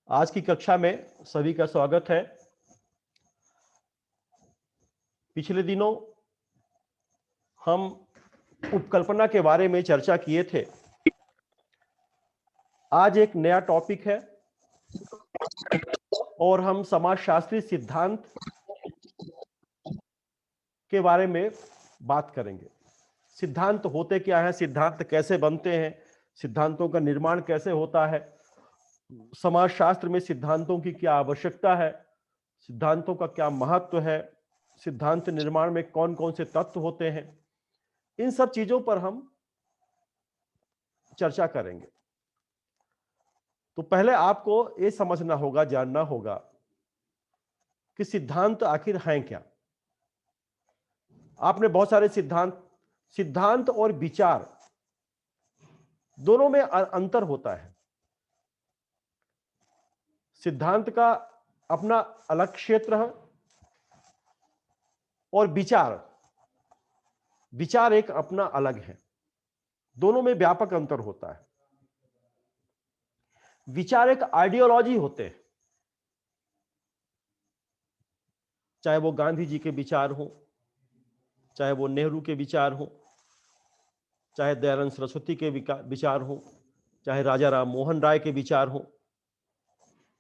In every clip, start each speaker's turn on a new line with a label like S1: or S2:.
S1: आज की कक्षा में सभी का स्वागत है। पिछले दिनों हम उपकल्पना के बारे में चर्चा किए थे। आज एक नया टॉपिक है और हम समाजशास्त्री सिद्धांत के बारे में बात करेंगे। सिद्धांत होते क्या है, सिद्धांत कैसे बनते हैं, सिद्धांतों का निर्माण कैसे होता है, समाजशास्त्र में सिद्धांतों की क्या आवश्यकता है, सिद्धांतों का क्या महत्व है, सिद्धांत निर्माण में कौन कौन से तत्व होते हैं, इन सब चीजों पर हम चर्चा करेंगे। तो पहले आपको यह समझना होगा, जानना होगा कि सिद्धांत आखिर हैं क्या। आपने बहुत सारे सिद्धांत और विचार दोनों में अंतर होता है। सिद्धांत का अपना अलग क्षेत्र है और विचार एक अपना अलग है। दोनों में व्यापक अंतर होता है। विचार एक आइडियोलॉजी होते हैं, चाहे वो गांधी जी के विचार हो, चाहे वो नेहरू के विचार हो, चाहे दयानंद सरस्वती के विचार हो, चाहे राजा राम मोहन राय के विचार हो।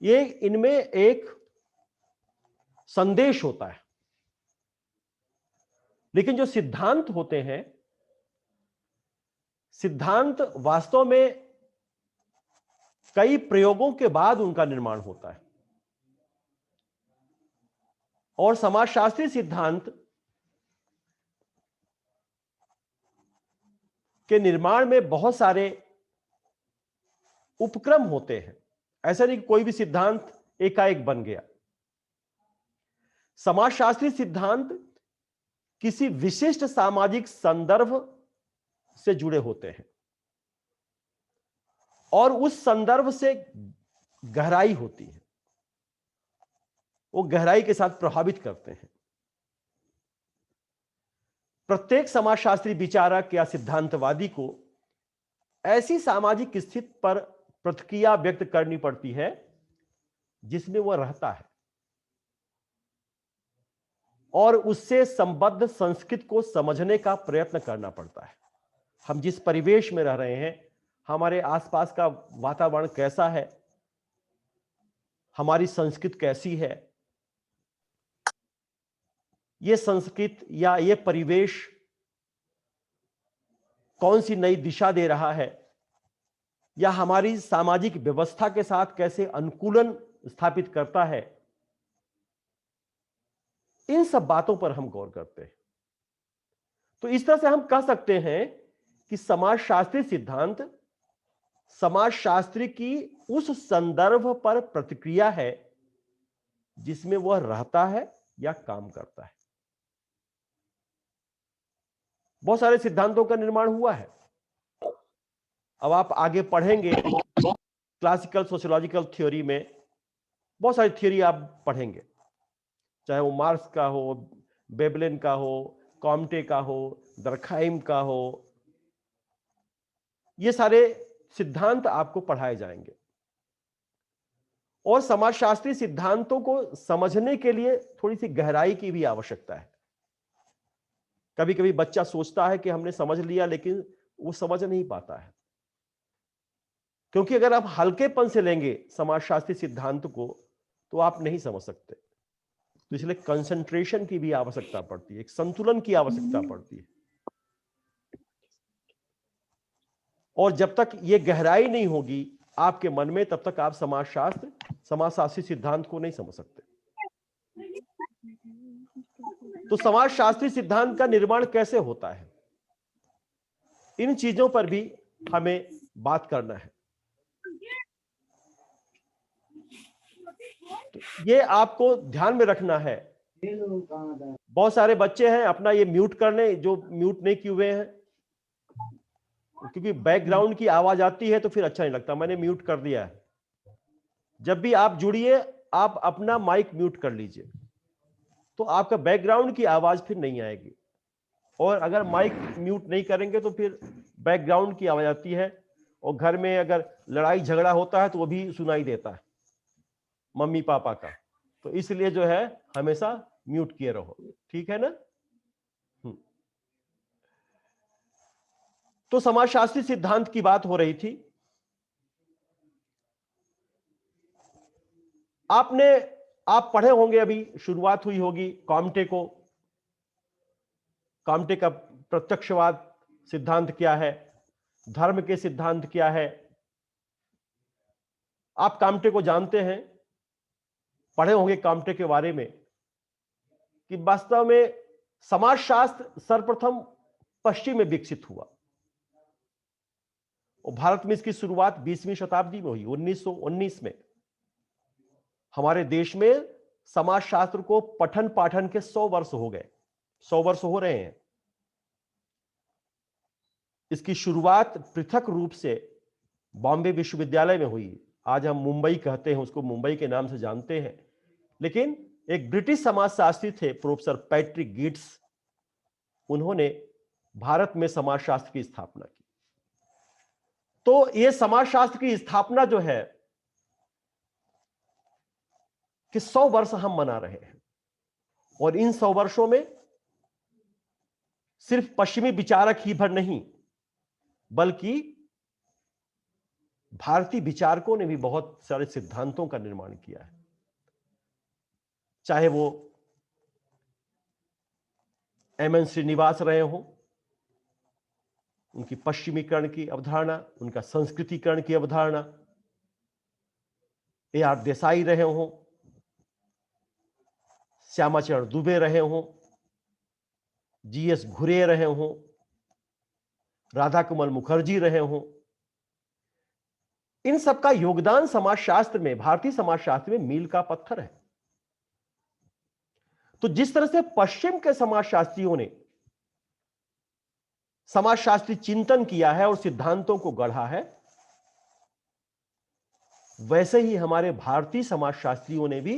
S1: ये इनमें एक संदेश होता है। लेकिन जो सिद्धांत होते हैं, सिद्धांत वास्तव में कई प्रयोगों के बाद उनका निर्माण होता है। और समाजशास्त्री सिद्धांत के निर्माण में बहुत सारे उपक्रम होते हैं। ऐसा नहीं कि कोई भी सिद्धांत एकाएक बन गया। समाजशास्त्री सिद्धांत किसी विशिष्ट सामाजिक संदर्भ से जुड़े होते हैं और उस संदर्भ से गहराई होती है, वो गहराई के साथ प्रभावित करते हैं। प्रत्येक समाजशास्त्री विचारक या सिद्धांतवादी को ऐसी सामाजिक स्थिति पर प्रतिक्रिया व्यक्त करनी पड़ती है जिसमें वह रहता है और उससे संबद्ध संस्कृति को समझने का प्रयत्न करना पड़ता है। हम जिस परिवेश में रह रहे हैं, हमारे आसपास का वातावरण कैसा है, हमारी संस्कृति कैसी है, यह संस्कृति या यह परिवेश कौन सी नई दिशा दे रहा है या हमारी सामाजिक व्यवस्था के साथ कैसे अनुकूलन स्थापित करता है, इन सब बातों पर हम गौर करते हैं। तो इस तरह से हम कह सकते हैं कि समाजशास्त्री सिद्धांत समाजशास्त्री की उस संदर्भ पर प्रतिक्रिया है जिसमें वह रहता है या काम करता है। बहुत सारे सिद्धांतों का निर्माण हुआ है। अब आप आगे पढ़ेंगे क्लासिकल सोशियोलॉजिकल थ्योरी में बहुत सारी थ्योरी आप पढ़ेंगे, चाहे वो मार्क्स का हो, वेबलेन का हो, कॉम्टे का हो, दर्खाइम का हो। ये सारे सिद्धांत आपको पढ़ाए जाएंगे और समाजशास्त्री सिद्धांतों को समझने के लिए थोड़ी सी गहराई की भी आवश्यकता है। कभी कभी बच्चा सोचता है कि हमने समझ लिया, लेकिन वो समझ नहीं पाता है, क्योंकि अगर आप हल्केपन से लेंगे समाजशास्त्री सिद्धांत को तो आप नहीं समझ सकते। तो इसलिए कंसंट्रेशन की भी आवश्यकता पड़ती है, एक संतुलन की आवश्यकता पड़ती है। और जब तक ये गहराई नहीं होगी आपके मन में, तब तक आप समाजशास्त्री सिद्धांत को नहीं समझ सकते। तो समाजशास्त्री सिद्धांत का निर्माण कैसे होता है, इन चीजों पर भी हमें बात करना है। तो ये आपको ध्यान में रखना है। बहुत सारे बच्चे हैं, अपना ये म्यूट कर लें जो म्यूट नहीं किए हुए हैं, क्योंकि बैकग्राउंड की आवाज आती है तो फिर अच्छा नहीं लगता। मैंने म्यूट कर दिया है। जब भी आप जुड़िए, आप अपना माइक म्यूट कर लीजिए, तो आपका बैकग्राउंड की आवाज फिर नहीं आएगी। और अगर माइक म्यूट नहीं करेंगे तो फिर बैकग्राउंड की आवाज आती है, और घर में अगर लड़ाई झगड़ा होता है तो वो भी सुनाई देता है। मम्मी पापा का, तो इसलिए जो है हमेशा म्यूट किए रहो, ठीक है ना। तो समाजशास्त्री सिद्धांत की बात हो रही थी। आप पढ़े होंगे, अभी शुरुआत हुई होगी काम्टे का प्रत्यक्षवाद सिद्धांत क्या है, धर्म के सिद्धांत क्या है। आप काम्टे को जानते हैं, पढ़े होंगे काम्टे के बारे में कि वास्तव में समाजशास्त्र सर्वप्रथम पश्चिम में विकसित हुआ और भारत में इसकी शुरुआत 20वीं शताब्दी में हुई। 1919 में हमारे देश में समाजशास्त्र को पठन पाठन के 100 वर्ष हो गए, 100 वर्ष हो रहे हैं। इसकी शुरुआत पृथक रूप से बॉम्बे विश्वविद्यालय में हुई। आज हम मुंबई कहते हैं, उसको मुंबई के नाम से जानते हैं, लेकिन एक ब्रिटिश समाजशास्त्री थे प्रोफेसर पैट्रिक गिट्स, उन्होंने भारत में समाजशास्त्र की स्थापना की। तो यह समाजशास्त्र की स्थापना जो है कि 100 वर्ष हम मना रहे हैं, और इन 100 वर्षों में सिर्फ पश्चिमी विचारक ही भर नहीं, बल्कि भारतीय विचारकों ने भी बहुत सारे सिद्धांतों का निर्माण किया है। चाहे वो एम.एन. श्रीनिवास रहे हो, उनकी पश्चिमीकरण की अवधारणा, उनका संस्कृतिकरण की अवधारणा, ए.आर. देसाई रहे हो, श्यामाचरण दुबे रहे हो, जी.एस. घुरे रहे हो, राधा कमल मुखर्जी रहे हो, इन सबका योगदान समाजशास्त्र में, भारतीय समाजशास्त्र में मील का पत्थर है। तो जिस तरह से पश्चिम के समाजशास्त्रियों ने समाजशास्त्री चिंतन किया है और सिद्धांतों को गढ़ा है, वैसे ही हमारे भारतीय समाजशास्त्रियों ने भी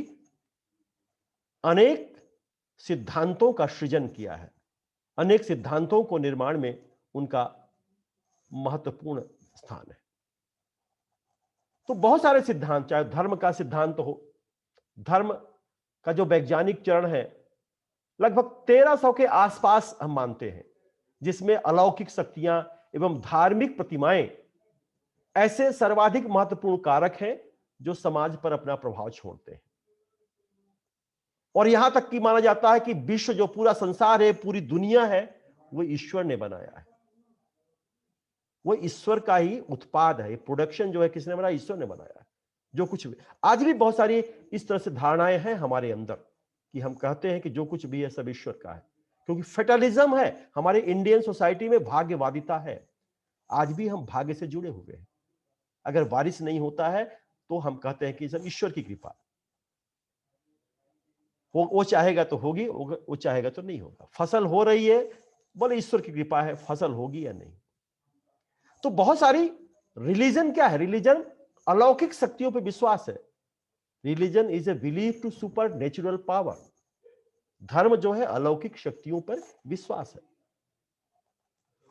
S1: अनेक सिद्धांतों का सृजन किया है, अनेक सिद्धांतों को निर्माण में उनका महत्वपूर्ण स्थान है। तो बहुत सारे सिद्धांत, चाहे धर्म का सिद्धांत हो, धर्म का जो वैज्ञानिक चरण है लगभग 1300 के आसपास हम मानते हैं, जिसमें अलौकिक शक्तियां एवं धार्मिक प्रतिमाएं ऐसे सर्वाधिक महत्वपूर्ण कारक हैं जो समाज पर अपना प्रभाव छोड़ते हैं। और यहां तक कि माना जाता है कि विश्व, जो पूरा संसार है, पूरी दुनिया है, वो ईश्वर ने बनाया है, वो ईश्वर का ही उत्पाद है। प्रोडक्शन जो है किसने बनाया? ईश्वर ने बनाया है। जो कुछ भी, आज भी बहुत सारी इस तरह से धारणाएं हैं हमारे अंदर कि हम कहते हैं कि जो कुछ भी है सब ईश्वर का है, क्योंकि फेटलिज्म है हमारे इंडियन सोसाइटी में, भाग्यवादिता है। आज भी हम भाग्य से जुड़े हुए हैं। अगर बारिश नहीं होता है तो हम कहते हैं कि सब ईश्वर की कृपा, वो चाहेगा तो होगी, वो चाहेगा तो नहीं होगा। फसल हो रही है, बोले ईश्वर की कृपा है, फसल होगी या नहीं। तो बहुत सारी रिलीजन क्या है? रिलीजन अलौकिक शक्तियों पर विश्वास है। Religion is a believe to supernatural power. धर्म जो है अलौकिक शक्तियों पर विश्वास है।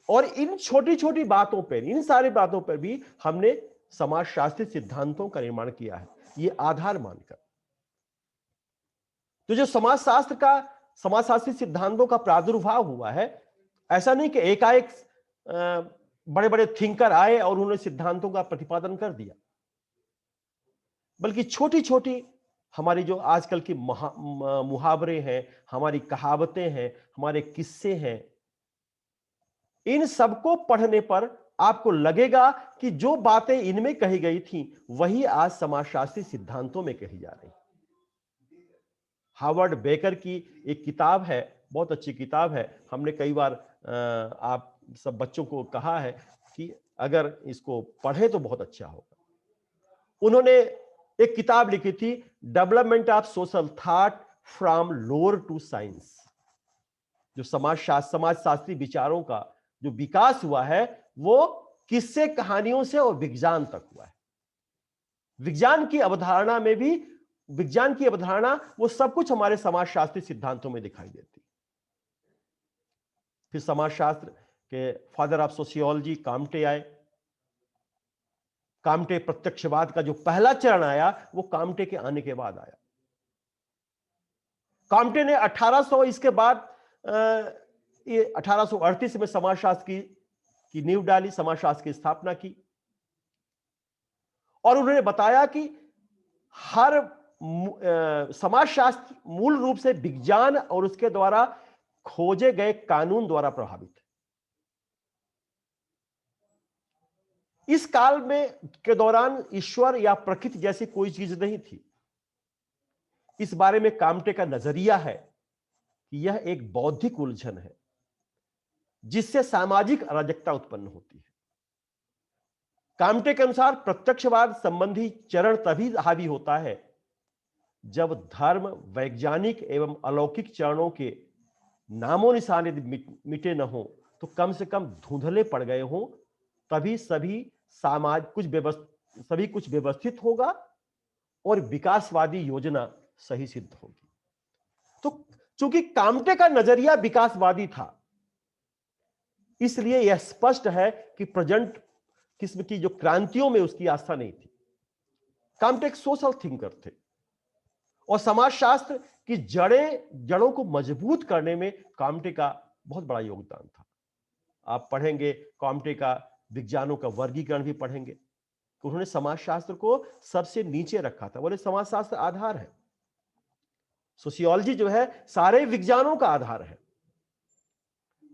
S1: और इन छोटी छोटी बातों पर, इन सारी बातों पर भी हमने समाजशास्त्री सिद्धांतों का निर्माण किया है, ये आधार मानकर। तो जो समाजशास्त्री सिद्धांतों का प्रादुर्भाव हुआ है, ऐसा नहीं कि एकाएक बड़े बड़े थिंकर आए और उन्होंने सिद्धांतों का प्रतिपादन कर दिया, बल्कि छोटी छोटी हमारी जो आजकल की मुहावरे हैं, हमारी कहावतें हैं, हमारे किस्से हैं, इन सबको पढ़ने पर आपको लगेगा कि जो बातें इनमें कही गई थी वही आज समाजशास्त्री सिद्धांतों में कही जा रही। हार्वर्ड बेकर की एक किताब है, बहुत अच्छी किताब है, हमने कई बार आप सब बच्चों को कहा है कि अगर इसको पढ़े तो बहुत अच्छा होगा। उन्होंने एक किताब लिखी थी, development of social thought from lower to science. जो समाजशास्त्री विचारों का जो विकास हुआ है वो किस्से कहानियों से और विज्ञान तक हुआ है। विज्ञान की अवधारणा में भी, विज्ञान की अवधारणा वो सब कुछ हमारे समाजशास्त्री सिद्धांतों में दिखाई देती। फिर समाजशास्त्र के फादर ऑफ सोशियोलॉजी काम्टे आए। काम्टे प्रत्यक्षवाद का जो पहला चरण आया वो काम्टे के आने के बाद आया। काम्टे ने 1800 इसके बाद ये 1838 में समाजशास्त्र की नींव डाली, समाजशास्त्र की स्थापना की और उन्होंने बताया कि हर समाजशास्त्र मूल रूप से विज्ञान और उसके द्वारा खोजे गए कानून द्वारा प्रभावित है। इस काल में के दौरान ईश्वर या प्रकृति जैसी कोई चीज नहीं थी। इस बारे में काम्टे का नजरिया है कि यह एक बौद्धिक उलझन है जिससे सामाजिक अराजकता उत्पन्न होती है। काम्टे के अनुसार प्रत्यक्षवाद संबंधी चरण तभी हावी होता है जब धर्म, वैज्ञानिक एवं अलौकिक चरणों के नामो निशान यदि मिटे न हो तो कम से कम धुंधले पड़ गए हो, तभी सभी कुछ व्यवस्थित होगा और विकासवादी योजना सही सिद्ध होगी। तो चूंकि काम्टे का नजरिया विकासवादी था, इसलिए यह स्पष्ट है कि प्रेजेंट किस्म की जो क्रांतियों में उसकी आस्था नहीं थी। काम्टे एक सोशल थिंकर थे और समाजशास्त्र की जड़ों को मजबूत करने में काम्टे का बहुत बड़ा योगदान था। आप पढ़ेंगे काम्टे का विज्ञानों का वर्गीकरण भी पढ़ेंगे, उन्होंने समाजशास्त्र को सबसे नीचे रखा था। बोले समाजशास्त्र आधार है, सोशियोलॉजी जो है सारे विज्ञानों का आधार है,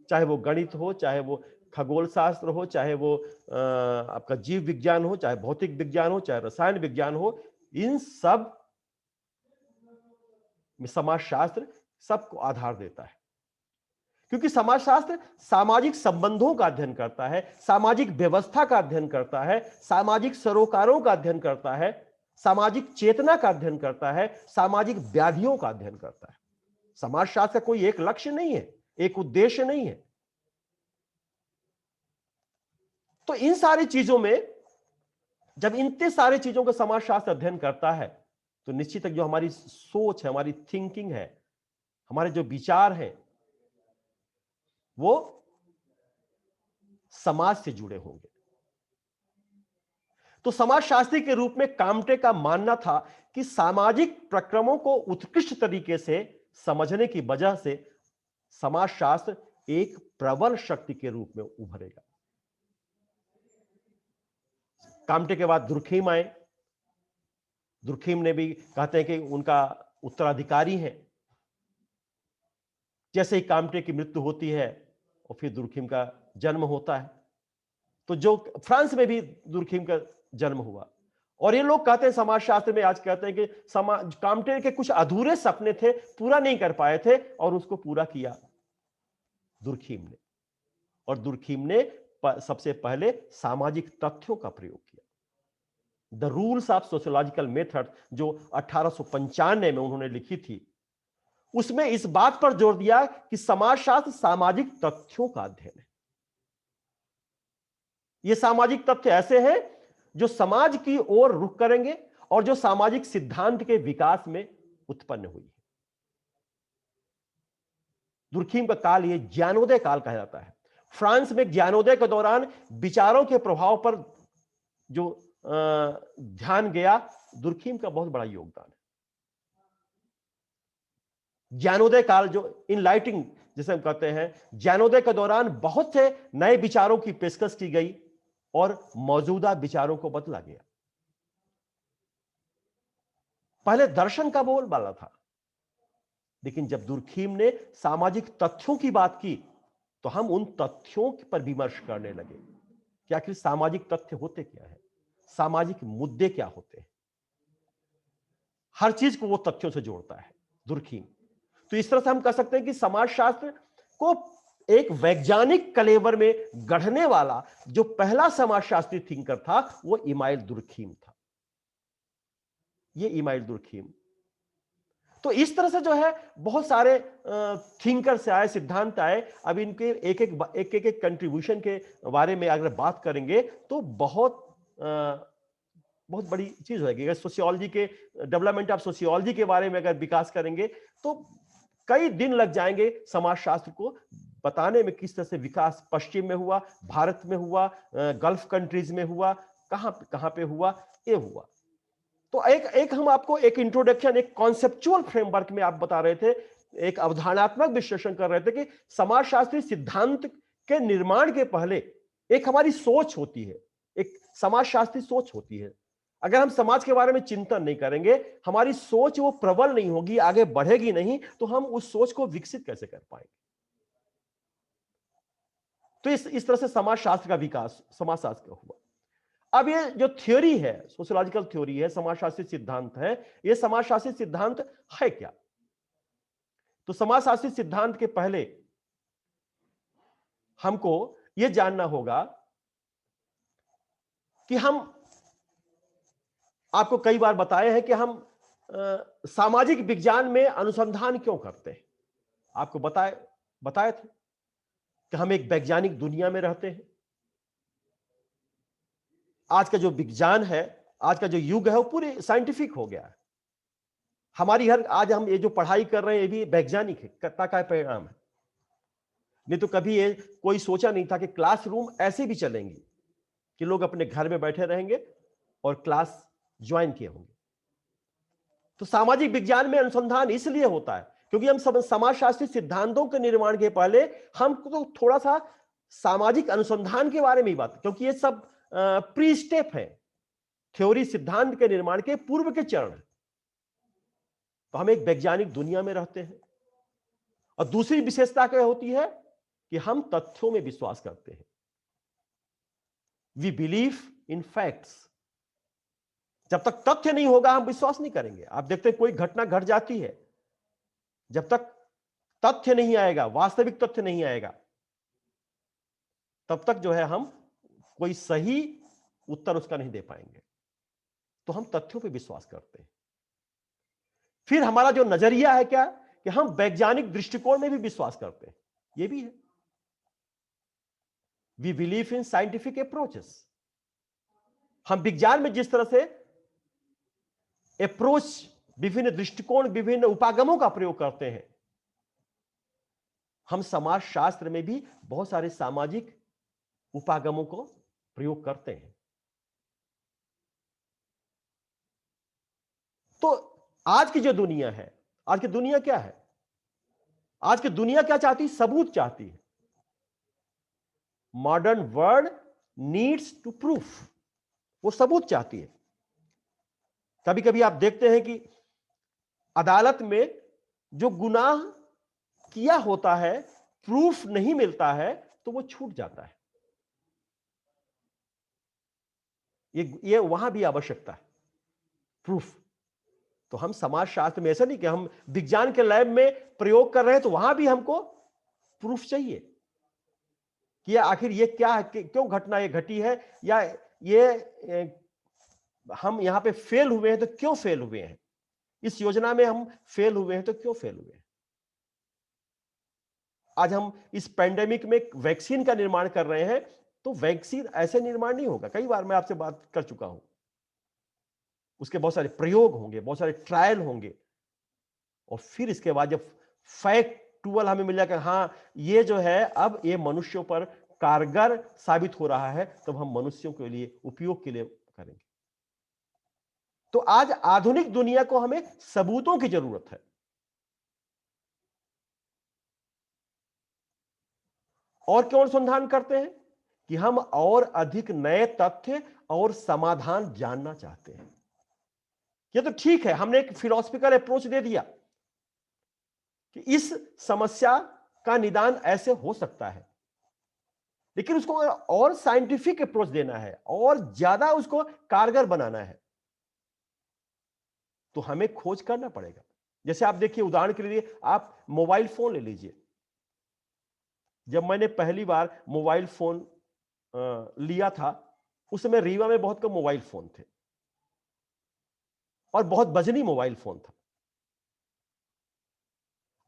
S1: चाहे वो गणित हो, चाहे वो खगोल शास्त्र हो, चाहे वो आपका जीव विज्ञान हो, चाहे भौतिक विज्ञान हो, चाहे रसायन विज्ञान हो, इन सब में समाजशास्त्र सबको आधार देता है। क्योंकि समाजशास्त्र सामाजिक संबंधों का अध्ययन करता है, सामाजिक व्यवस्था का अध्ययन करता है, सामाजिक सरोकारों का अध्ययन करता है, सामाजिक चेतना का अध्ययन करता है, सामाजिक व्याधियों का अध्ययन करता है। समाजशास्त्र का कोई एक लक्ष्य नहीं है, एक उद्देश्य नहीं है। तो इन सारी चीजों में जब इतने सारे चीजों का समाजशास्त्र अध्ययन करता है तो निश्चित जो हमारी सोच है, हमारी थिंकिंग है, हमारे जो विचार हैं, वो समाज से जुड़े होंगे। तो समाजशास्त्री के रूप में काम्टे का मानना था कि सामाजिक प्रक्रमों को उत्कृष्ट तरीके से समझने की वजह से समाजशास्त्र एक प्रबल शक्ति के रूप में उभरेगा। काम्टे के बाद दुर्खीम आए। दुर्खीम ने भी कहते हैं कि उनका उत्तराधिकारी है। जैसे ही काम्टे की मृत्यु होती है और फिर दुर्खीम का जन्म होता है, तो जो फ्रांस में भी दुर्खीम का जन्म हुआ। और ये लोग कहते हैं, समाजशास्त्र में आज कहते हैं कि काम्टे के कुछ अधूरे सपने थे, पूरा नहीं कर पाए थे, और उसको पूरा किया दुर्खीम ने। और दुर्खीम ने सबसे पहले सामाजिक तथ्यों का प्रयोग किया। The rules of sociological method जो 1895 में उन्होंने लिखी थी, उसमें इस बात पर जोर दिया कि समाजशास्त्र सामाजिक तथ्यों का अध्ययन है। ये सामाजिक तथ्य ऐसे हैं जो समाज की ओर रुख करेंगे और जो सामाजिक सिद्धांत के विकास में उत्पन्न हुई है। दुर्खीम का काल ये ज्ञानोदय काल कहा जाता है। फ्रांस में ज्ञानोदय के दौरान विचारों के प्रभाव पर जो ध्यान गया, दुर्खीम का बहुत बड़ा योगदान है। ज्ञानोदय काल जो इनलाइटिंग जिसे हम कहते हैं, ज्ञानोदय के दौरान बहुत से नए विचारों की पेशकश की गई और मौजूदा विचारों को बदला गया। पहले दर्शन का बोलबाला था, लेकिन जब दुर्खीम ने सामाजिक तथ्यों की बात की तो हम उन तथ्यों पर विमर्श करने लगे कि आखिर सामाजिक तथ्य होते क्या है, सामाजिक मुद्दे क्या होते हैं। हर चीज को वो तथ्यों से जोड़ता है दुर्खीम। तो इस तरह से हम कह सकते हैं कि समाजशास्त्र को एक वैज्ञानिक कलेवर में गढ़ने वाला जो पहला समाजशास्त्री थिंकर था वो इमाइल दुर्खीम था। ये इमाइल दुर्खीम। तो इस तरह से जो है बहुत सारे थिंकर से आए, सिद्धांत आए। अब इनके एक एक कंट्रीब्यूशन के बारे में अगर बात करेंगे तो बहुत बड़ी चीज होगी। अगर सोशियोलॉजी के डेवलपमेंट ऑफ सोशियोलॉजी के बारे में अगर विकास करेंगे तो कई दिन लग जाएंगे समाजशास्त्र को बताने में किस तरह से विकास पश्चिम में हुआ, भारत में हुआ, गल्फ कंट्रीज में हुआ, कहां पे हुआ, ये हुआ। तो एक हम आपको एक इंट्रोडक्शन, एक कॉन्सेप्चुअल फ्रेमवर्क में आप बता रहे थे, एक अवधारणात्मक विश्लेषण कर रहे थे कि समाजशास्त्री सिद्धांत के निर्माण के पहले एक हमारी सोच होती है, एक समाजशास्त्री सोच होती है। अगर हम समाज के बारे में चिंतन नहीं करेंगे, हमारी सोच वो प्रबल नहीं होगी, आगे बढ़ेगी नहीं, तो हम उस सोच को विकसित कैसे कर पाएंगे। तो इस तरह से समाजशास्त्र का विकास समाजशास्त्र का हुआ। अब ये जो थ्योरी है, सोशियोलॉजिकल थ्योरी है, समाजशास्त्री सिद्धांत है, ये समाजशास्त्री सिद्धांत है क्या? तो समाजशास्त्री सिद्धांत के पहले हमको यह जानना होगा कि हम, आपको कई बार बताए हैं कि हम सामाजिक विज्ञान में अनुसंधान क्यों करते हैं। आपको बताए थे कि हम एक वैज्ञानिक दुनिया में रहते हैं। आज का जो विज्ञान है, आज का जो युग है, वो पूरे साइंटिफिक हो गया है। हमारी आज हम ये जो पढ़ाई कर रहे हैं, ये भी वैज्ञानिक है, का परिणाम है। नहीं तो कभी ये कोई सोचा नहीं था कि क्लासरूम ऐसे भी चलेंगे कि लोग अपने घर में बैठे रहेंगे और क्लास ज्वाइन किए होंगे। तो सामाजिक विज्ञान में अनुसंधान इसलिए होता है क्योंकि हम समाजशास्त्री सिद्धांतों के निर्माण के पहले हम तो थोड़ा सा सामाजिक अनुसंधान के बारे में ही बात, क्योंकि ये सब प्री स्टेप है, थ्योरी सिद्धांत के निर्माण के पूर्व के चरण। तो हम एक वैज्ञानिक दुनिया में रहते हैं। और दूसरी विशेषता क्या होती है कि हम तथ्यों में विश्वास करते हैं। We believe in facts. जब तक तथ्य नहीं होगा हम विश्वास नहीं करेंगे। आप देखते हैं कोई घटना घट जाती है, जब तक तथ्य नहीं आएगा, वास्तविक तथ्य नहीं आएगा, तब तक जो है हम कोई सही उत्तर उसका नहीं दे पाएंगे। तो हम तथ्यों पे विश्वास करते हैं। फिर हमारा जो नजरिया है क्या, कि हम वैज्ञानिक दृष्टिकोण में भी विश्वास करते हैं। ये भी है, we believe in scientific approaches. हम विज्ञान में जिस तरह से अप्रोच, विभिन्न दृष्टिकोण, विभिन्न उपागमों का प्रयोग करते हैं, हम समाज शास्त्र में भी बहुत सारे सामाजिक उपागमों को प्रयोग करते हैं। तो आज की जो दुनिया है, आज की दुनिया क्या है? आज की दुनिया क्या चाहती है? सबूत चाहती है। Modern world needs to proof, वो सबूत चाहती है। कभी कभी आप देखते हैं कि अदालत में जो गुनाह किया होता है, प्रूफ नहीं मिलता है तो वो छूट जाता है। ये वहां भी आवश्यकता है प्रूफ। तो हम समाजशास्त्र में ऐसा नहीं कि हम विज्ञान के लैब में प्रयोग कर रहे हैं तो वहां भी हमको प्रूफ चाहिए कि आखिर ये क्या है, क्यों घटना ये घटी है, या ये हम यहां पे फेल हुए हैं तो क्यों फेल हुए हैं, इस योजना में हम फेल हुए हैं तो क्यों फेल हुए हैं। आज हम इस पैंडेमिक में वैक्सीन का निर्माण कर रहे हैं, तो वैक्सीन ऐसे निर्माण नहीं होगा। कई बार मैं आपसे बात कर चुका हूं, उसके बहुत सारे प्रयोग होंगे, बहुत सारे ट्रायल होंगे, और फिर इसके बाद जब फैक्टुअल हमें मिल जाएगा, हाँ ये जो है अब ये मनुष्यों पर कारगर साबित हो रहा है, तब हम मनुष्यों के लिए उपयोग के लिए करेंगे। तो आज आधुनिक दुनिया को हमें सबूतों की जरूरत है। और क्यों अनुसंधान करते हैं? कि हम और अधिक नए तथ्य और समाधान जानना चाहते हैं। ये तो ठीक है, हमने एक फिलोसफिकल अप्रोच दे दिया कि इस समस्या का निदान ऐसे हो सकता है, लेकिन उसको और साइंटिफिक अप्रोच देना है और ज्यादा उसको कारगर बनाना है, तो हमें खोज करना पड़ेगा। जैसे आप देखिए, उदाहरण के लिए आप मोबाइल फोन ले लीजिए। जब मैंने पहली बार मोबाइल फोन लिया था, उस समय रीवा में बहुत कम मोबाइल फोन थे और बहुत बजनी मोबाइल फोन था,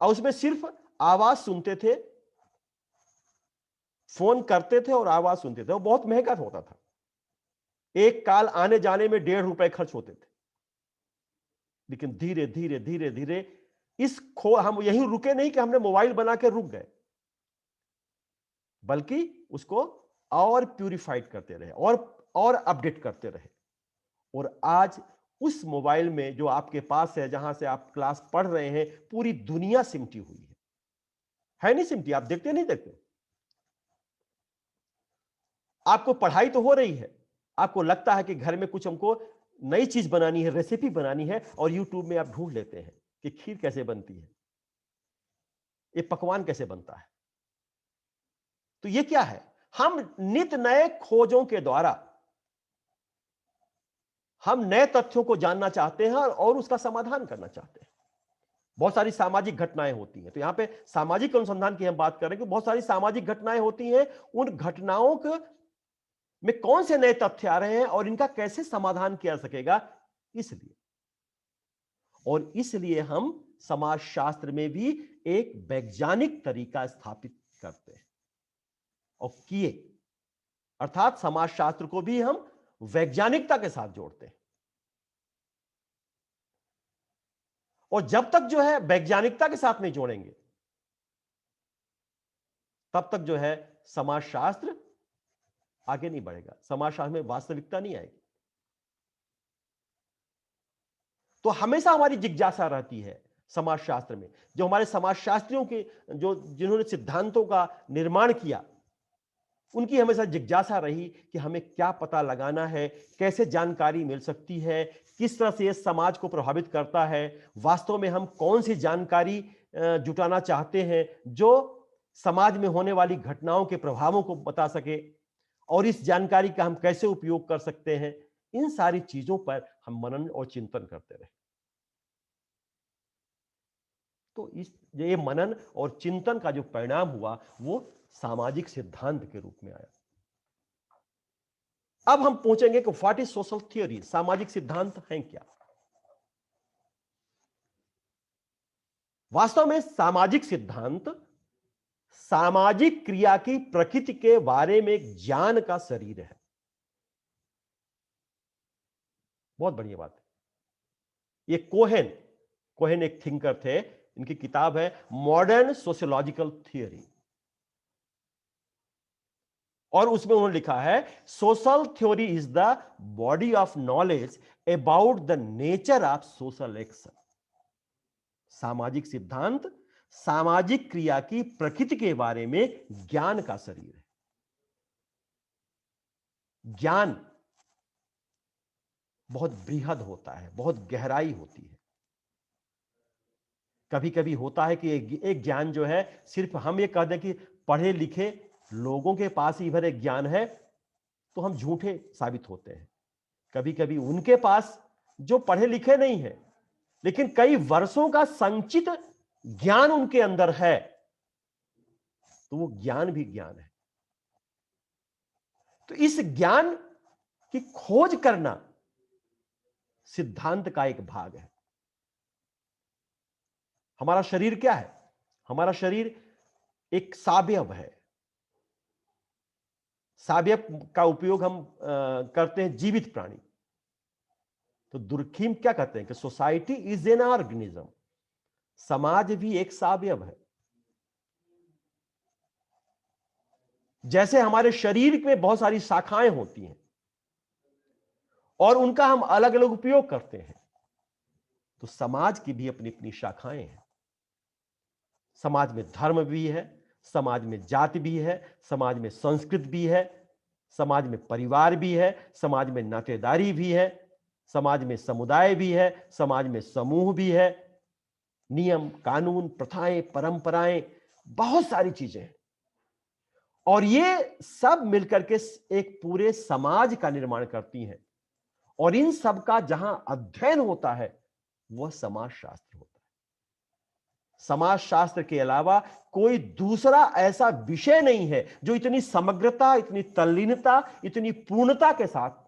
S1: और उसमें सिर्फ आवाज सुनते थे, फोन करते थे और आवाज सुनते थे, और बहुत महंगा होता था। एक कॉल आने जाने में ₹1.5 खर्च होते थे। लेकिन धीरे धीरे धीरे धीरे हम यहीं रुके नहीं कि हमने मोबाइल बना के रुक गए, बल्कि उसको और प्यूरिफाइड करते रहे और अपडेट करते रहे। और आज उस मोबाइल में जो आपके पास है, जहां से आप क्लास पढ़ रहे हैं, पूरी दुनिया सिमटी हुई है नहीं सिमटी? आप देखते नहीं देखते? आपको पढ़ाई तो हो रही है, आपको लगता है कि घर में कुछ हमको नई चीज बनानी है, रेसिपी बनानी है, और यूट्यूब में आप ढूंढ लेते हैं कि खीर कैसे बनती है, ये पकवान कैसे बनता है। तो ये क्या है? हम नित नए खोजों के द्वारा हम नए तथ्यों को जानना चाहते हैं और उसका समाधान करना चाहते हैं। बहुत सारी सामाजिक घटनाएं होती हैं, तो यहां पे सामाजिक अनुसंधान की हम बात कर रहे हैं कि बहुत सारी सामाजिक घटनाएं होती हैं। उन घटनाओं में कौन से नए तथ्य आ रहे हैं और इनका कैसे समाधान किया जा सकेगा, इसलिए। और इसलिए हम समाजशास्त्र में भी एक वैज्ञानिक तरीका स्थापित करते हैं और किए, अर्थात समाजशास्त्र को भी हम वैज्ञानिकता के साथ जोड़ते हैं। और जब तक जो है वैज्ञानिकता के साथ नहीं जोड़ेंगे, तब तक जो है समाजशास्त्र आगे नहीं बढ़ेगा, समाजशास्त्र में वास्तविकता नहीं आएगी। तो हमेशा हमारी जिज्ञासा रहती है समाजशास्त्र में, जो हमारे समाजशास्त्रियों के जिन्होंने सिद्धांतों का निर्माण किया, उनकी हमेशा जिज्ञासा रही कि हमें क्या पता लगाना है, कैसे जानकारी मिल सकती है, किस तरह से यह समाज को प्रभावित करता है, वास्तव में हम कौन सी जानकारी जुटाना चाहते हैं जो समाज में होने वाली घटनाओं के प्रभावों को बता सके, और इस जानकारी का हम कैसे उपयोग कर सकते हैं। इन सारी चीजों पर हम मनन और चिंतन करते रहे। तो ये मनन और चिंतन का जो परिणाम हुआ वो सामाजिक सिद्धांत के रूप में आया। अब हम पूछेंगे कि व्हाट इज सोशल थ्योरी, सामाजिक सिद्धांत हैं क्या? वास्तव में सामाजिक सिद्धांत सामाजिक क्रिया की प्रकृति के बारे में ज्ञान का शरीर है। बहुत बढ़िया बात है। ये कोहेन एक थिंकर थे, इनकी किताब है मॉडर्न सोशियोलॉजिकल थ्योरी, और उसमें उन्होंने लिखा है social theory is the body of knowledge about the nature of social action. सामाजिक सिद्धांत सामाजिक क्रिया की प्रकृति के बारे में ज्ञान का शरीर है। ज्ञान बहुत बृहद होता है, बहुत गहराई होती है। कभी कभी होता है कि एक ज्ञान जो है सिर्फ हम ये कह दें कि पढ़े लिखे लोगों के पास ही भर एक ज्ञान है, तो हम झूठे साबित होते हैं। कभी कभी उनके पास जो पढ़े लिखे नहीं है लेकिन कई वर्षों का संचित ज्ञान उनके अंदर है, तो वो ज्ञान भी ज्ञान है। तो इस ज्ञान की खोज करना सिद्धांत का एक भाग है। हमारा शरीर क्या है? हमारा शरीर एक सावयव है। सावयव का उपयोग हम करते हैं जीवित प्राणी। तो दुर्खीम क्या कहते हैं कि सोसाइटी इज एन ऑर्गेनिज्म, समाज भी एक सावयव है। जैसे हमारे शरीर में बहुत सारी शाखाएं होती हैं और उनका हम अलग अलग उपयोग करते हैं, तो समाज की भी अपनी अपनी शाखाएं हैं। समाज में धर्म भी है, समाज में जाति भी है, समाज में संस्कृति भी है, समाज में परिवार भी है, समाज में नातेदारी भी है, समाज में समुदाय भी है, समाज में समूह भी है, नियम कानून प्रथाएं परंपराएं, बहुत सारी चीजें हैं। और ये सब मिलकर के एक पूरे समाज का निर्माण करती हैं, और इन सब का जहां अध्ययन होता है वह समाजशास्त्र होता है। समाजशास्त्र के अलावा कोई दूसरा ऐसा विषय नहीं है जो इतनी समग्रता, इतनी तल्लीनता, इतनी पूर्णता के साथ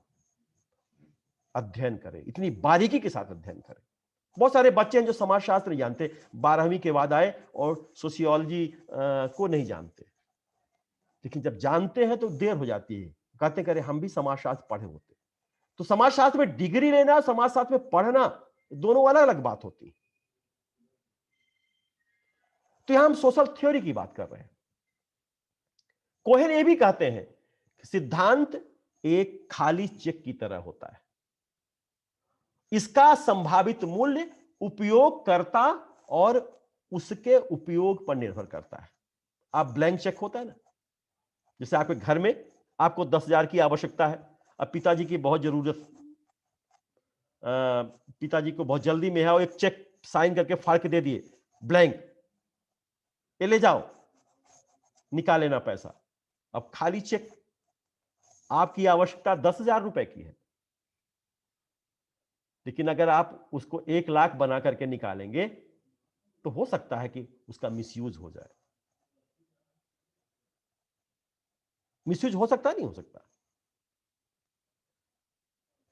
S1: अध्ययन करे, इतनी बारीकी के साथ अध्ययन करे। बहुत सारे बच्चे हैं जो समाजशास्त्र नहीं जानते, 12वीं के बाद आए और सोशियोलॉजी को नहीं जानते, लेकिन जब जानते हैं तो देर हो जाती है, कहते करे हम भी समाजशास्त्र पढ़े होते। तो समाजशास्त्र में डिग्री लेना, समाजशास्त्र में पढ़ना, दोनों अलग अलग बात होती है। तो यहां हम सोशल थ्योरी की बात कर रहे हैं। कोहेन ये भी कहते हैं सिद्धांत एक खाली चेक की तरह होता है। इसका संभावित मूल्य उपयोगकर्ता और उसके उपयोग पर निर्भर करता है। आप ब्लैंक चेक होता है ना, जैसे आपके घर में आपको 10,000 की आवश्यकता है, अब पिताजी की बहुत जरूरत, पिताजी को बहुत जल्दी में है और एक चेक साइन करके फाड़ के दे दिए ब्लैंक, ये ले जाओ, निकाल लेना पैसा। अब खाली चेक, आपकी आवश्यकता 10,000 रुपए की है, लेकिन अगर आप उसको 1,00,000 बना करके निकालेंगे तो हो सकता है कि उसका मिसयूज हो जाए। मिसयूज हो सकता है, नहीं हो सकता।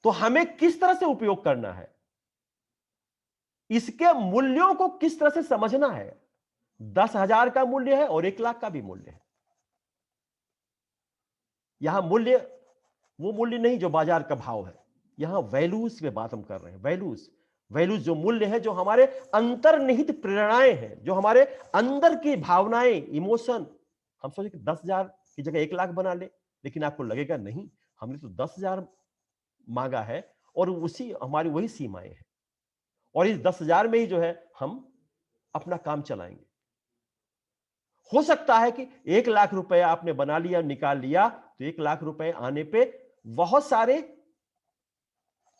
S1: तो हमें किस तरह से उपयोग करना है, इसके मूल्यों को किस तरह से समझना है। 10,000 का मूल्य है और 1,00,000 का भी मूल्य है। यहां मूल्य वो मूल्य नहीं जो बाजार का भाव है, यहां वैल्यूज पे बात हम कर रहे हैं। वैल्यूज, वैल्यूज जो मूल्य है, जो हमारे अंतर्निहित प्रेरणाएं हैं, जो हमारे अंदर की भावनाएं, इमोशन। हम सोचे कि 10,000 की जगह 1,00,000 बना ले, लेकिन आपको लगेगा नहीं, हमने तो 10,000 मांगा है और उसी हमारी वही सीमाएं हैं, और इस 10,000 में ही जो है हम अपना काम चलाएंगे। हो सकता है कि 1,00,000 रुपए आपने बना लिया, निकाल लिया, तो 1,00,000 रुपए आने पे बहुत सारे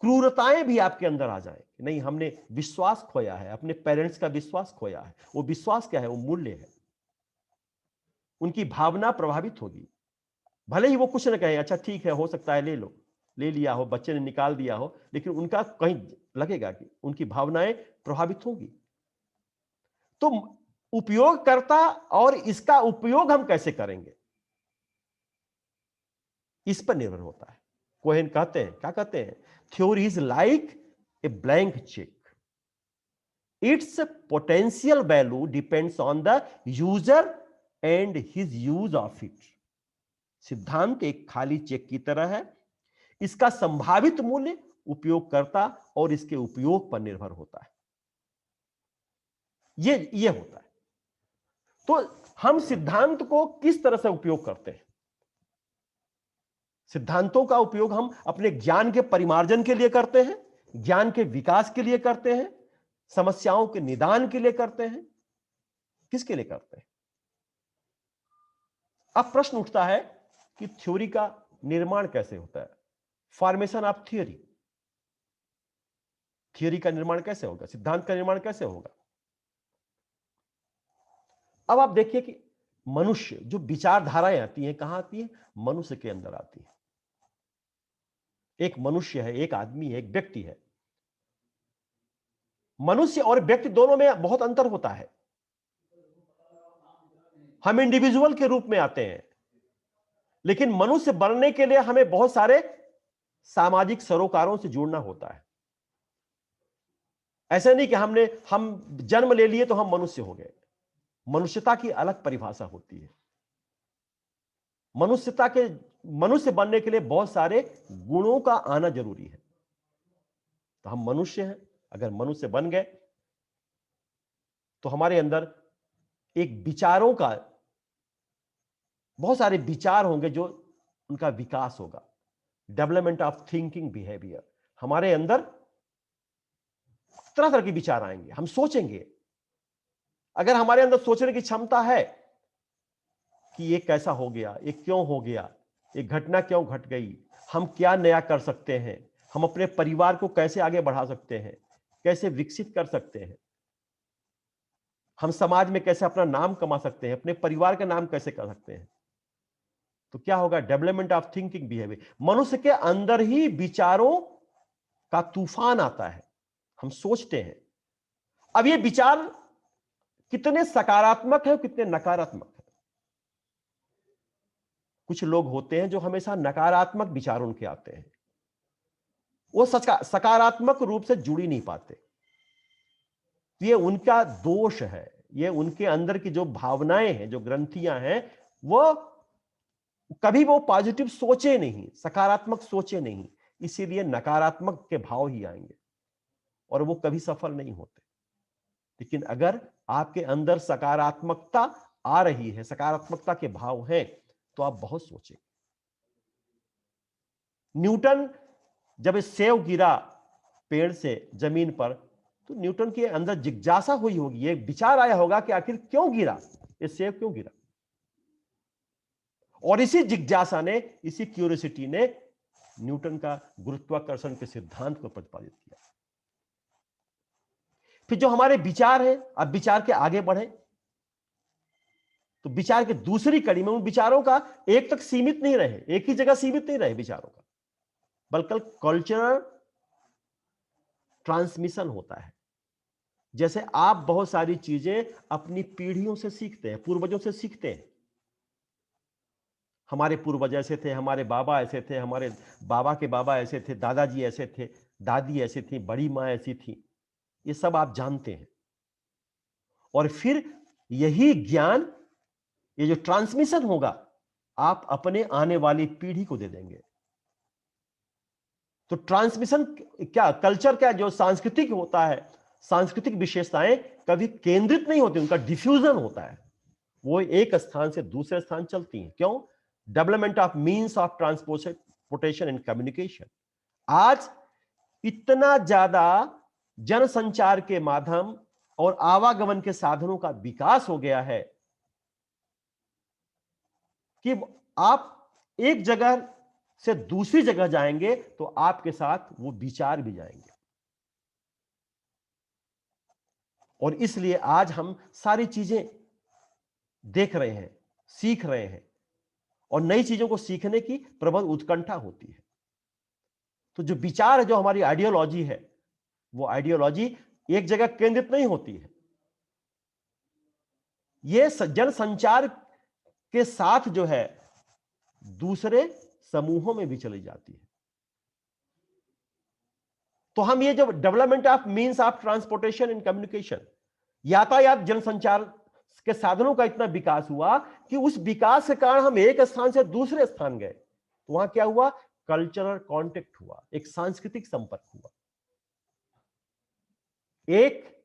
S1: क्रूरताएं भी आपके अंदर आ जाए। नहीं, हमने विश्वास खोया है, अपने पेरेंट्स का विश्वास खोया है। वो विश्वास क्या है? वो मूल्य है। उनकी भावना प्रभावित होगी, भले ही वो कुछ न कहें, अच्छा ठीक है, हो सकता है ले लो, ले लिया हो, बच्चे ने निकाल दिया हो, लेकिन उनका कहीं लगेगा कि उनकी भावनाएं प्रभावित होंगी। तो उपयोगकर्ता और इसका उपयोग हम कैसे करेंगे, इस पर निर्भर होता है। कोहेन कहते हैं, क्या कहते हैं? Theory is like a blank cheque, it's potential value depends on the user and his use of it. सिद्धांत एक खाली चेक की तरह है, इसका संभावित मूल्य उपयोगकर्ता और इसके उपयोग पर निर्भर होता है। ये होता है। तो हम सिद्धांत को किस तरह से उपयोग करते हैं? सिद्धांतों का उपयोग हम अपने ज्ञान के परिमार्जन के लिए करते हैं, ज्ञान के विकास के लिए करते हैं, समस्याओं के निदान के लिए करते हैं, किसके लिए करते हैं? अब प्रश्न उठता है कि थ्योरी का निर्माण कैसे होता है? फॉर्मेशन ऑफ थ्योरी, थ्योरी का निर्माण कैसे होगा, सिद्धांत का निर्माण कैसे होगा? अब आप देखिए कि मनुष्य, जो विचारधाराएं आती हैं, कहां आती है? मनुष्य के अंदर आती है। एक मनुष्य है, एक आदमी है, एक व्यक्ति है। मनुष्य और व्यक्ति दोनों में बहुत अंतर होता है। हम इंडिविजुअल के रूप में आते हैं, लेकिन मनुष्य बनने के लिए हमें बहुत सारे सामाजिक सरोकारों से जुड़ना होता है। ऐसा नहीं कि हम जन्म ले लिए तो हम मनुष्य हो गए। मनुष्यता की अलग परिभाषा होती है। मनुष्य बनने के लिए बहुत सारे गुणों का आना जरूरी है। तो हम मनुष्य हैं, अगर मनुष्य बन गए तो हमारे अंदर एक विचारों का, बहुत सारे विचार होंगे, जो उनका विकास होगा, डेवलपमेंट ऑफ थिंकिंग बिहेवियर। हमारे अंदर तरह तरह के विचार आएंगे, हम सोचेंगे। अगर हमारे अंदर सोचने की क्षमता है कि ये कैसा हो गया, ये क्यों हो गया, ये घटना क्यों घट गई, हम क्या नया कर सकते हैं, हम अपने परिवार को कैसे आगे बढ़ा सकते हैं, कैसे विकसित कर सकते हैं, हम समाज में कैसे अपना नाम कमा सकते हैं, अपने परिवार का नाम कैसे कर सकते हैं, तो क्या होगा? Development of thinking behaviour. मनुष्य के अंदर ही विचारों का तूफान आता है, हम सोचते हैं। अब ये विचार कितने सकारात्मक है, कितने नकारात्मक है? कुछ लोग होते हैं जो हमेशा नकारात्मक विचार उनके आते हैं, वो सकारात्मक रूप से जुड़ ही नहीं पाते। ये उनका दोष है, ये उनके अंदर की जो भावनाएं हैं, जो ग्रंथियां हैं, वो कभी वो पॉजिटिव सोचे नहीं, सकारात्मक सोचे नहीं, इसीलिए नकारात्मक के भाव ही आएंगे और वो कभी सफल नहीं होते। लेकिन अगर आपके अंदर सकारात्मकता आ रही है, सकारात्मकता के भाव हैं, तो आप बहुत सोचें। न्यूटन जब सेब गिरा पेड़ से जमीन पर, तो न्यूटन के अंदर जिज्ञासा हुई होगी, ये विचार आया होगा कि आखिर क्यों गिरा, ये सेब क्यों गिरा। और इसी जिज्ञासा ने, इसी क्यूरियोसिटी ने न्यूटन का गुरुत्वाकर्षण के सिद्धांत को प्रतिपादित किया। फिर जो हमारे विचार हैं, अब विचार के आगे बढ़े तो विचार की दूसरी कड़ी में उन विचारों का एक तक सीमित नहीं रहे, एक ही जगह सीमित नहीं रहे विचारों का, बल्कि कल्चरल ट्रांसमिशन होता है। जैसे आप बहुत सारी चीजें अपनी पीढ़ियों से सीखते हैं, पूर्वजों से सीखते हैं। हमारे पूर्वज ऐसे थे, हमारे बाबा ऐसे थे, हमारे बाबा के बाबा ऐसे थे, दादाजी ऐसे थे, दादी ऐसी थी, बड़ी माँ ऐसी थी, ये सब आप जानते हैं। और फिर यही ज्ञान, ये जो ट्रांसमिशन होगा, आप अपने आने वाली पीढ़ी को दे देंगे। तो ट्रांसमिशन क्या, कल्चर क्या, जो सांस्कृतिक होता है, सांस्कृतिक विशेषताएं कभी केंद्रित नहीं होती, उनका डिफ्यूजन होता है। वो एक स्थान से दूसरे स्थान चलती हैं। क्यों? Development of means of transportation and communication. आज इतना ज्यादा जनसंचार के माध्यम और आवागमन के साधनों का विकास हो गया है कि आप एक जगह से दूसरी जगह जाएंगे तो आपके साथ वो विचार भी जाएंगे। और इसलिए आज हम सारी चीजें देख रहे हैं, सीख रहे हैं, और नई चीजों को सीखने की प्रबल उत्कंठा होती है। तो जो विचार है, जो हमारी आइडियोलॉजी है, वो आइडियोलॉजी एक जगह केंद्रित नहीं होती है। ये जनसंचार के साथ जो है दूसरे समूहों में भी चली जाती है। तो हम ये जो development of means of transportation and communication, यातायात जनसंचार के साधनों का इतना विकास हुआ कि उस विकास के कारण हम एक स्थान से दूसरे स्थान गए, तो वहां क्या हुआ? कल्चरल कांटेक्ट हुआ, एक सांस्कृतिक संपर्क हुआ, एक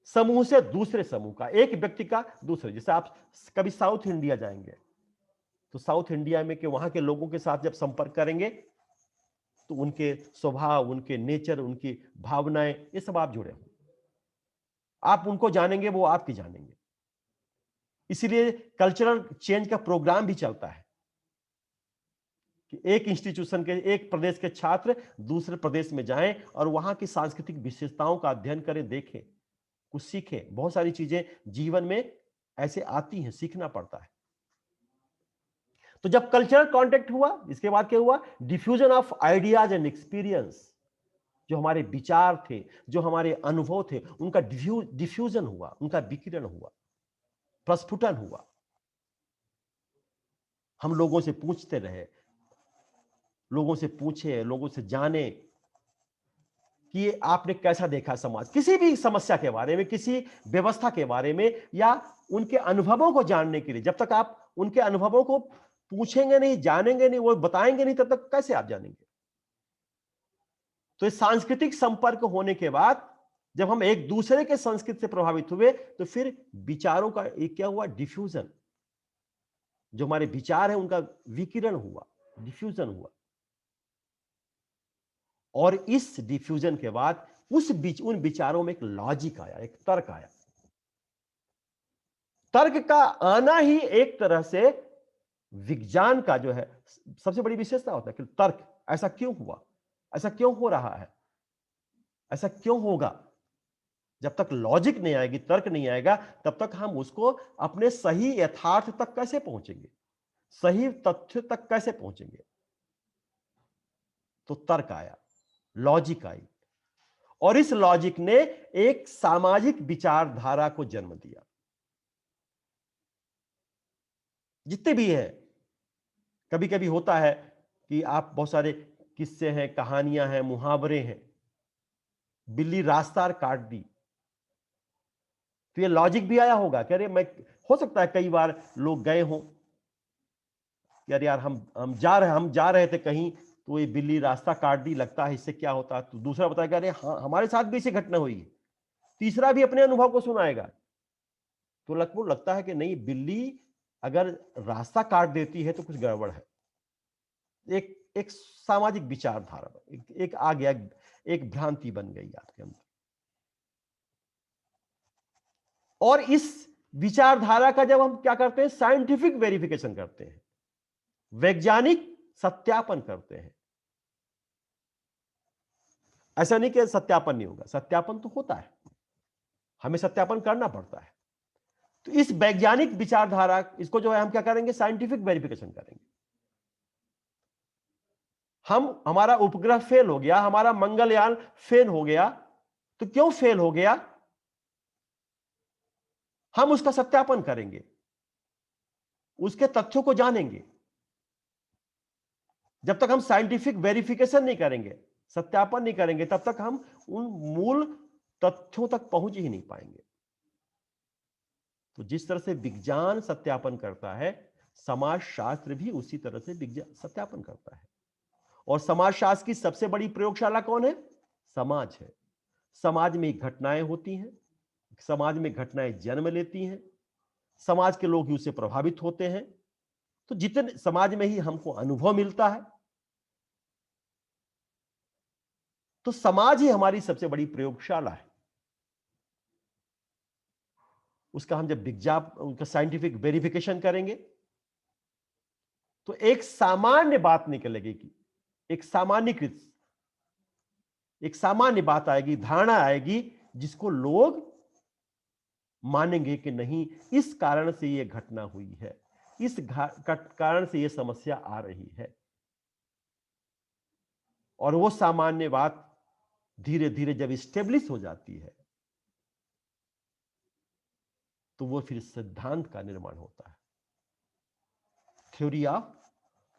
S1: समूह से दूसरे समूह का, एक व्यक्ति का दूसरे। जैसे आप कभी साउथ इंडिया जाएंगे तो साउथ इंडिया में के वहां के लोगों के साथ जब संपर्क करेंगे तो उनके स्वभाव, उनके नेचर, उनकी भावनाएं, ये सब आप जुड़े हो, आप उनको जानेंगे, वो आपकी जानेंगे। इसीलिए कल्चरल चेंज का प्रोग्राम भी चलता है कि एक इंस्टीट्यूशन के, एक प्रदेश के छात्र दूसरे प्रदेश में जाएं और वहां की सांस्कृतिक विशेषताओं का अध्ययन करें, देखें, कुछ सीखें। बहुत सारी चीजें जीवन में ऐसे आती हैं, सीखना पड़ता है। तो जब कल्चरल कांटेक्ट हुआ, इसके बाद क्या हुआ? Diffusion of ideas and experience. जो हमारे विचार थे, जो हमारे अनुभव थे, उनका डिफ्यूजन हुआ, उनका विकिरण हुआ, प्रस्फुटन हुआ। हम लोगों से पूछते रहे, लोगों से पूछे, लोगों से जाने कि आपने कैसा देखा समाज, किसी भी समस्या के बारे में, किसी व्यवस्था के बारे में, या उनके अनुभवों को जानने के लिए। जब तक आप उनके अनुभवों को पूछेंगे नहीं, जानेंगे नहीं, वो बताएंगे नहीं, तब तक कैसे आप जानेंगे? तो इस सांस्कृतिक संपर्क होने के बाद जब हम एक दूसरे के संस्कृति से प्रभावित हुए तो फिर विचारों का एक क्या हुआ? डिफ्यूजन। जो हमारे विचार है उनका विकिरण हुआ, डिफ्यूजन हुआ। और इस डिफ्यूजन के बाद उन विचारों में एक लॉजिक आया, एक तर्क आया। तर्क का आना ही एक तरह से विज्ञान का जो है सबसे बड़ी विशेषता होता है कि तर्क, ऐसा क्यों हुआ, ऐसा क्यों हो रहा है, ऐसा क्यों होगा। जब तक लॉजिक नहीं आएगी, तर्क नहीं आएगा, तब तक हम उसको अपने सही यथार्थ तक कैसे पहुंचेंगे, सही तथ्य तक कैसे पहुंचेंगे। तो तर्क आया, लॉजिक आई, और इस लॉजिक ने एक सामाजिक विचारधारा को जन्म दिया। जितने भी है, कभी कभी होता है कि आप बहुत सारे किस्से हैं, कहानियां हैं, मुहावरे हैं। बिल्ली रास्ता काट दी, तो ये लॉजिक भी आया होगा कि अरे मैं, हो सकता है कई बार लोग गए हों यार, हम जा रहे थे कहीं, तो ये बिल्ली रास्ता काट दी, लगता है इससे क्या होता। तो दूसरा बताएगा अरे हाँ, हमारे साथ भी ऐसी घटना हुई। तीसरा भी अपने अनुभव को सुनाएगा। तो लगता है कि नहीं, बिल्ली अगर रास्ता काट देती है तो कुछ गड़बड़ है। एक सामाजिक विचारधारा, एक आ गया, एक भ्रांति बन गई आपके अंदर। और इस विचारधारा का जब हम क्या करते हैं, साइंटिफिक वेरिफिकेशन करते हैं, वैज्ञानिक सत्यापन करते हैं। ऐसा नहीं कि सत्यापन नहीं होगा, सत्यापन तो होता है, हमें सत्यापन करना पड़ता है। तो इस वैज्ञानिक विचारधारा, इसको जो है हम क्या करेंगे, साइंटिफिक वेरिफिकेशन करेंगे। हमारा उपग्रह फेल हो गया, हमारा मंगलयान फेल हो गया, तो क्यों फेल हो गया, हम उसका सत्यापन करेंगे, उसके तथ्यों को जानेंगे। जब तक हम साइंटिफिक वेरिफिकेशन नहीं करेंगे, सत्यापन नहीं करेंगे, तब तक हम उन मूल तथ्यों तक पहुंच ही नहीं पाएंगे। तो जिस तरह से विज्ञान सत्यापन करता है, समाजशास्त्र भी उसी तरह से विज्ञान सत्यापन करता है। और समाजशास्त्र की सबसे बड़ी प्रयोगशाला कौन है, समाज है। समाज में घटनाएं होती हैं, समाज में घटनाएं जन्म लेती हैं, समाज के लोग ही उससे प्रभावित होते हैं। तो जितने समाज में ही हमको अनुभव मिलता है, तो समाज ही हमारी सबसे बड़ी प्रयोगशाला है। उसका हम जब उनका साइंटिफिक वेरिफिकेशन करेंगे, तो एक सामान्य बात निकलेगी, कि एक सामान्य बात आएगी, धारणा आएगी, जिसको लोग मानेंगे कि नहीं, इस कारण से यह घटना हुई है, इस कारण से यह समस्या आ रही है। और वो सामान्य बात धीरे धीरे जब स्टेब्लिश हो जाती है, तो वो फिर सिद्धांत का निर्माण होता है। Theory of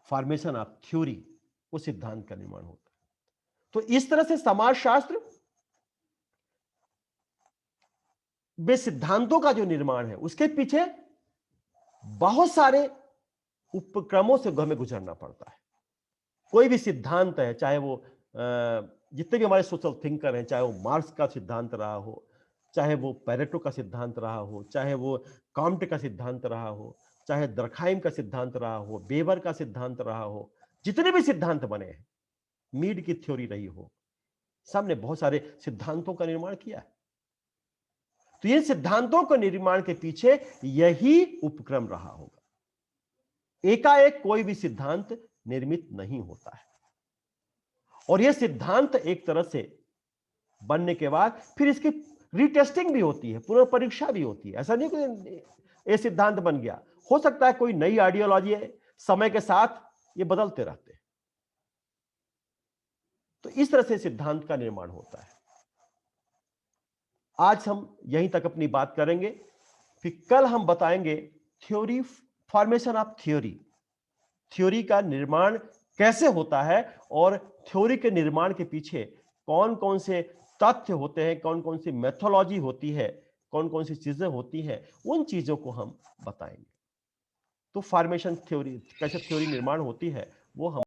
S1: formation of theory, वो सिद्धांत का निर्माण होता है। तो इस तरह से समाजशास्त्र वे सिद्धांतों का जो निर्माण है, उसके पीछे बहुत सारे उपक्रमों से हमें गुजरना पड़ता है। कोई भी सिद्धांत है, चाहे वो जितने भी हमारे सोशल थिंकर हैं, चाहे वो मार्क्स का सिद्धांत रहा हो, चाहे वो पैरेटो का सिद्धांत रहा हो, चाहे वो कॉम्टे का सिद्धांत रहा हो, चाहे दरखाइम का सिद्धांत रहा हो, बेबर का सिद्धांत रहा हो, जितने भी सिद्धांत बने हैं, मीड की थ्योरी रही हो, सबने बहुत सारे सिद्धांतों का निर्माण किया है। तो इन सिद्धांतों के निर्माण के पीछे यही उपक्रम रहा होगा। एकाएक कोई भी सिद्धांत निर्मित नहीं होता है, और यह सिद्धांत एक तरह से बनने के बाद फिर इसकी रीटेस्टिंग भी होती है, पुनर्परीक्षा भी होती है। ऐसा नहीं कि यह सिद्धांत बन गया, हो सकता है कोई नई आइडियोलॉजी है, समय के साथ ये बदलते रहते हैं। तो इस तरह से सिद्धांत का निर्माण होता है। आज हम यहीं तक अपनी बात करेंगे, फिर कल हम बताएंगे theory, formation of theory, theory का निर्माण कैसे होता है, और थ्योरी के निर्माण के पीछे कौन कौन से तथ्य होते हैं, कौन कौन सी मेथोलॉजी होती है, कौन कौन सी चीजें होती हैं, उन चीजों को हम बताएंगे। तो फॉर्मेशन थ्योरी, कैसे थ्योरी निर्माण होती है, वो हम